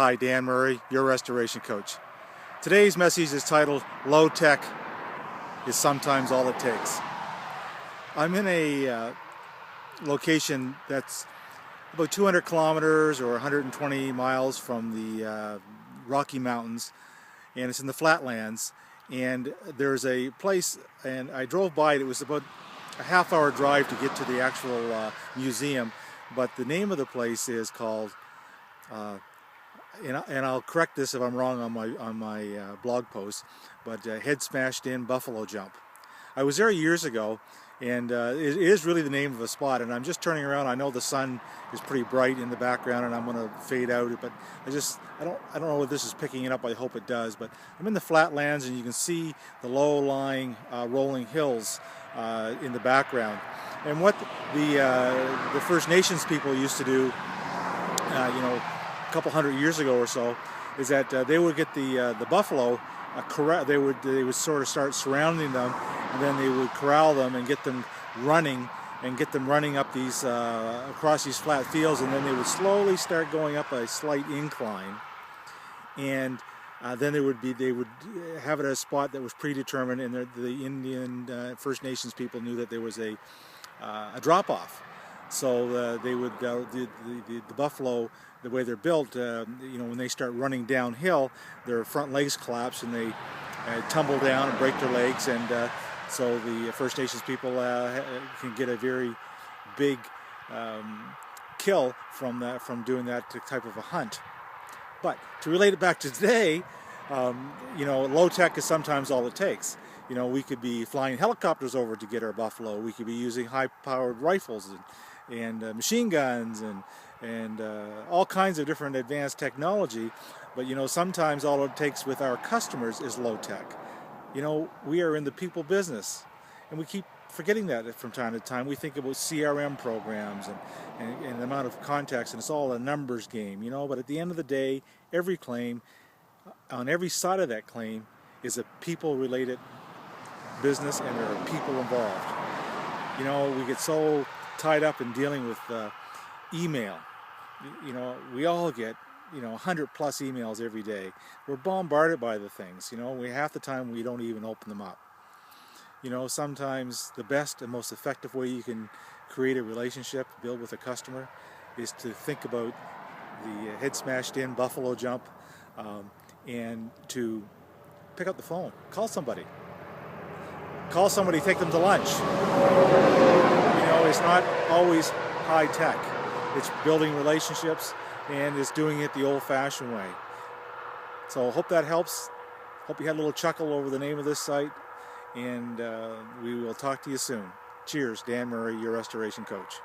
Hi, Dan Murray, your restoration coach. Today's message is titled, Low Tech is Sometimes All It Takes. I'm in a location that's about 200 kilometers or 120 miles from the Rocky Mountains, and it's in the flatlands. And there's a place, and I drove by it. It was about a half-hour drive to get to the actual museum, but the name of the place is called and I'll correct this if I'm wrong on my blog post, but Head Smashed In Buffalo Jump. I was there years ago, and it is really the name of a spot. And I'm just turning around. I know the sun is pretty bright in the background, and I'm going to fade out. But I don't know if this is picking it up. I hope it does. But I'm in the flatlands, and you can see the low-lying rolling hills in the background. And what the First Nations people used to do, a couple hundred years ago or so, is that they would get the buffalo, they would sort of start surrounding them, and then they would corral them and get them running up these across these flat fields, and then they would slowly start going up a slight incline, and then they would have it at a spot that was predetermined, and the Indian First Nations people knew that there was a drop off. So they would the buffalo, the way they're built, when they start running downhill, their front legs collapse and they tumble down and break their legs, and so the First Nations people can get a very big kill from doing that type of a hunt. But to relate it back to today, low tech is sometimes all it takes. We could be flying helicopters over to get our buffalo. We could be using high-powered rifles and machine guns and all kinds of different advanced technology. But sometimes all it takes with our customers is low tech. We are in the people business, and we keep forgetting that from time to time. We think about CRM programs and the amount of contacts, and it's all a numbers game. But at the end of the day, every claim, on every side of that claim, is a people-related business, and there are people involved. We get so tied up in dealing with email. We all get 100 plus emails every day. We're bombarded by the things. Half the time we don't even open them up. Sometimes the best and most effective way you can create a relationship, build with a customer, is to think about the Head Smashed In Buffalo Jump, and to pick up the phone, call somebody, take them to lunch. It's not always high tech. It's building relationships, and it's doing it the old-fashioned way. So I hope that helps. Hope you had a little chuckle over the name of this site, and we will talk to you soon. Cheers, Dan Murray, your restoration coach.